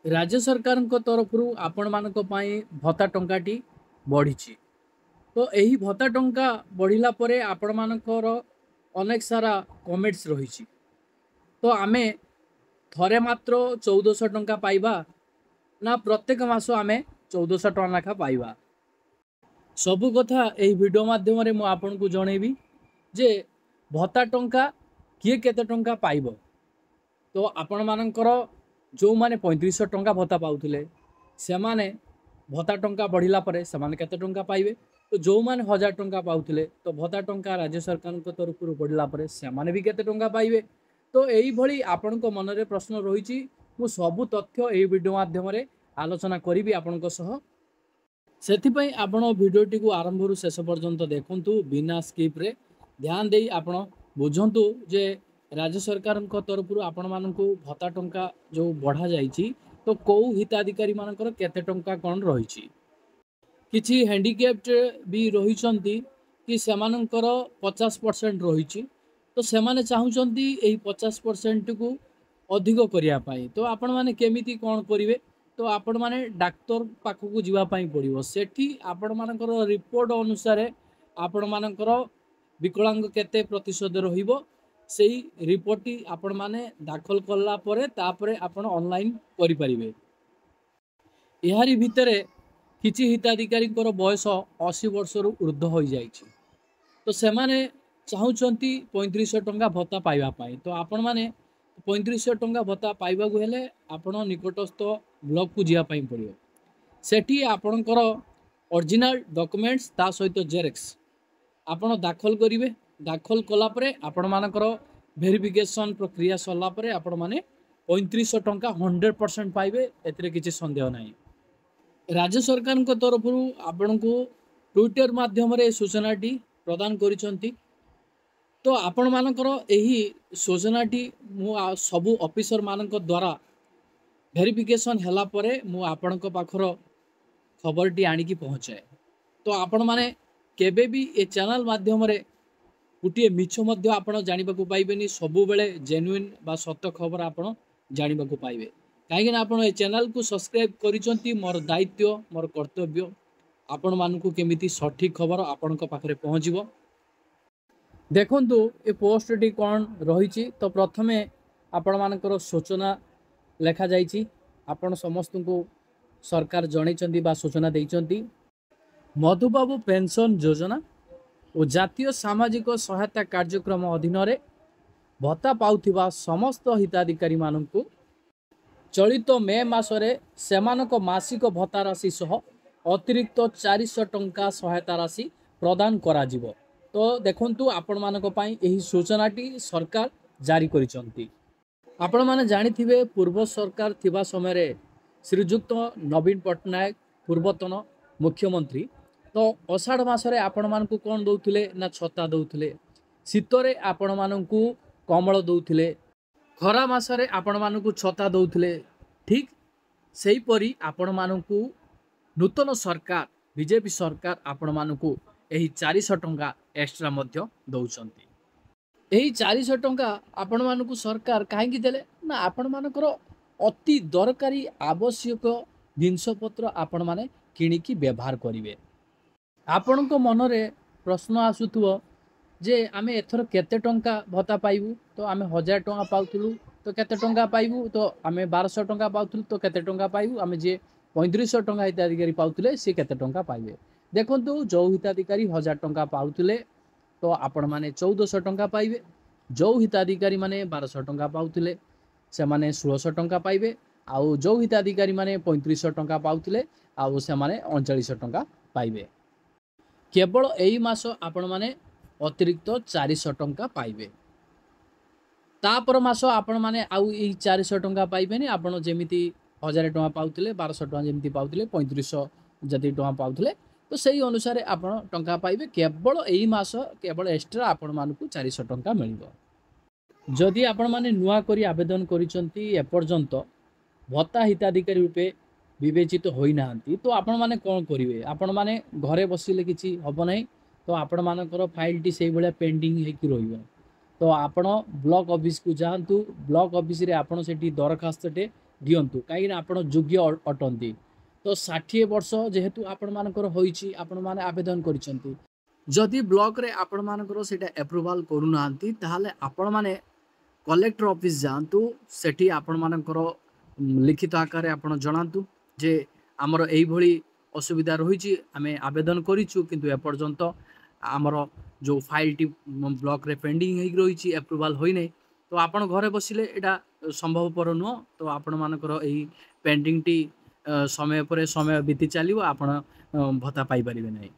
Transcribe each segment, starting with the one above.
राज्य सरकार तरफ आपण मानक पई भत्ता टंकाटी बढ़ी। तो यही भत्ता टंका बढ़िला परे आपण मानकर अनेक सारा कमेंट्स रही। तो आमे थरे मात्र 1400 टंका पाइबा ना प्रत्येक मास आमे 1400 टंका लेखा पाइबा। सबु कथा यही वीडियो माध्यम रे मु आपन को जणेबी जे भत्ता टंका किए केते टंका पाइबो। तो आपण मानकर जो माने 3500 टंका भत्ता पाउथिले से माने भत्ता टंका बढ़िला परे से माने केते टंका पाइबे। तो जो माने 1000 टंका पाउथिले तो भत्ता टंका राज्य सरकार तरफ बढ़िला परे से माने भी केते टंका पाइबे। तो यही भली आपण को मन रे प्रश्न रही। मु सबु तथ्य यही वीडियो माध्यम रे आलोचना करी आपनको सह। सेथिपई आपण वीडियोटी को आरंभ रु शेष पर्यंत देखंतु बिना स्किप रे ध्यान देई आपण बुझंतु जे राज्य सरकार तरफ आपण मानकु भत्ता टंका जो बढ़ा जाइछि तो कौ हिताधिकारी मानकर केते टंका कौन रही। किछि हैंडिकैप्ड भी रही कि सेमानंकर 50% रही। तो सेमाने चाहूचंती एही 50% को अधिक करिया पाई। तो आपण माने केमिति कौन करिवे। तो आपण माने डाक्टर पाखकु जीवा पाई पड़िबो। सेठी आपण मानकर रिपोर्ट अनुसार आपण मानकर विकलांग केते प्रतिशत रहिबो सेही रिपोर्टटी आपण माने दाखल कला परे तापरे आपण ऑनलाइन करि परिबे। एहारी भितरे किछि हिताधिकारी बयस 80 वर्ष रु ऊर्ध्व हो जाइछि। तो सेमाने चाहूचंती 3500 टंका भत्ता पाइबा पाई। तो आपण माने 3500 टंका भत्ता पाइबा को हेले आपण निकटस्थ ब्लॉक को जिया पाई पड़ियो। सेठी आपणकर ओरिजिनल डॉक्यूमेंट्स ता सहित जेरेक्स आपण दाखल करिवे। दाखल कला परे आपण मानकर वेरिफिकेशन प्रक्रिया सरला परे आपण माने 3500 टंका 100% पाइबे। एतरे किछि संदेह नाही। राज्य सरकार तरफ आपण को ट्विटर माध्यम रे सूचनाटी प्रदान करिसंती। तो आपण मानकर एही सूचनाटी मु सबु ऑफिसर मानक द्वारा वेरिफिकेशन हला परे मु आपणक पाखर खबरटी आनी की पहुँचाए। तो आपण माने केबे भी ए चैनल माध्यम रे गुटिए मिछ मध्य आपण जानिबा को पाइबेनी। सबु बेले जेन्युइन बा सत्य खबर आपण जानिबा को पाइबे। काहेकि आपण ए चैनल को सब्सक्राइब करिसंती मोर दायित्व मोर कर्तव्य आपण मानकु केमिति सठिक खबर आपणक पाखरे पहुँचीबो। देखंतु ए पोस्टटी कौन रही। तो प्रथमे आपण मानकर सूचना लेखा जाइछि। आपण समस्त को सरकार जणैचंती बा सूचना दैचंती। मधुबाबू पेंशन योजना और जातीय सामाजिक सहायता कार्यक्रम अधीन रे भत्ता पाउथिबा समस्त हिताधिकारी मानकु चलित मे मासरे सेमानक मासिक भत्ता राशि सह अतिरिक्त 400 टंका सहायता राशि प्रदान करा जिवो। तो देखंतु आपण मानक पई एही सूचनाटी सरकार जारी करिसंती। आपण माने जानिथिबे पूर्व सरकार थिबा समय रे श्रीजुक्त नवीन पटनायक पूर्वतन मुख्यमंत्री तो अषाढ़ मासरे आपण मानकु कोन दउथिले ना छता दउथिले। शीतरे आपण मानकु कमल दउथिले। खरा मासरे आपण मानकु छता दउथिले। ठीक सेही परी आपण मानकु नूतन सरकार बीजेपी सरकार आपण मानकु एही 400 टंका एक्स्ट्रा मध्य दउचंती। एही 400 टंका आपण मानकु सरकार काहेकि देले ना आपण मानकर अति दरकारी आवश्यक जिनसपत्र आपण माने किणिकी व्यवहार करिवे। आपण को मन रे प्रश्न आसुथुव जे आमे एथर केते टंका भत्ता पाइबु। तो आमे 1000 टंका पाउथुलु तो केते टंका पाइबु। तो आमे 1200 टंका पाउथुलु तो केते टंका पाइबु। आमे जे 3500 टंका हिताधिकारी पाउथुले से केते टंका पाइबे। देखंतु जो हिताधिकारी 1000 टंका पाउथुले तो आपण माने 1400 टंका पाइबे। जो हिताधिकारी माने 1200 टंका पाउथुले से माने 1600 टंका पाइबे। आउ जो हिताधिकारी माने 3500 टंका पाउथुले आउ से माने 3900 टंका पाइबे। केवल एही मास आपण माने अतिरिक्त 400 टंका पाइबे। तापर मास आपण माने आउ एही 400 टंका पाइबेनी। आपण जेमिति 1000 टंका पाउथुले 1200 टंका जेमिति पाउथुले 3500 जति टंका पाउथुले तो सही अनुसार आपण टंका पाइबे। केवल एही मास केवल एक्स्ट्रा आपण मानकु 400 टंका मिलिबो। जदि आपण माने नुआ करी आवेदन करिसंती एपर्यंत भत्ता हिताधिकारी रूपे विवेचित होई नांती तो आपण माने कोन करिवे। आपण माने घरे बसिले किछि हबो नै। तो आपण मानकर फाइलटी सेही भलिया पेंडिंग हेकि रहिबो। तो आपण ब्लॉक ऑफिस को जांतु। ब्लॉक ऑफिस रे आपण सेठी दरखास्तटे दियंतु कहीं आपण योग्य अटंती। तो 60 वर्ष जेहेतु आपण मानकर होईची आपण माने आवेदन करिसंती जदि ब्लॉक रे आपण मानकर सेटा अप्रूवल करू नांती ताहाले आपण माने कलेक्टर ऑफिस जातु सेठी आपण मानकर लिखित आकार आपण जणातु जे हमर एई भली असुविधा रही आम आवेदन करूँ किंतु एपर्यंत आमर जो फाइल टी ब्लॉक रे पेंडिंग हो रही अप्रूवल होई नै तो आपण घरे बसिले एटा संभवपर नुह तो आपण मानकर एई पेंडिंग टी समय पर समय बीती चलो आपण भत्ता पाई परिबे नै।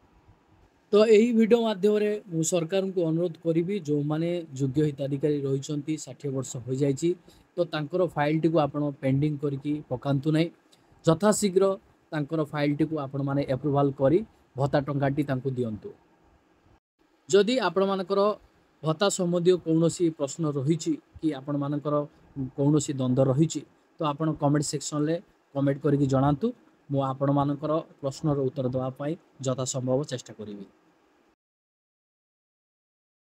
तो यही वीडियो माध्यम सरकार को अनुरोध करी जो माने योग्य हिताधिकारी रही 60 वर्ष हो जाइए तो तांकर फाइल टी को आपण पेंडिंग करके पकातु नहीं यथाशीघ्र तांकर फाइल टी को आपण माने अप्रूवल करी भत्ता टंकाटी तांको दियंतु। जदि आपण मानकर भत्ता संबंधी कौनसी प्रश्न रही कि आपण मानकर कौनसी द्वंद्व रही तो आपण कमेंट सेक्शन ले कमेंट करके जणातु मु आपण मानकर प्रश्नर उत्तर देवा यथा संभव चेष्टा करी।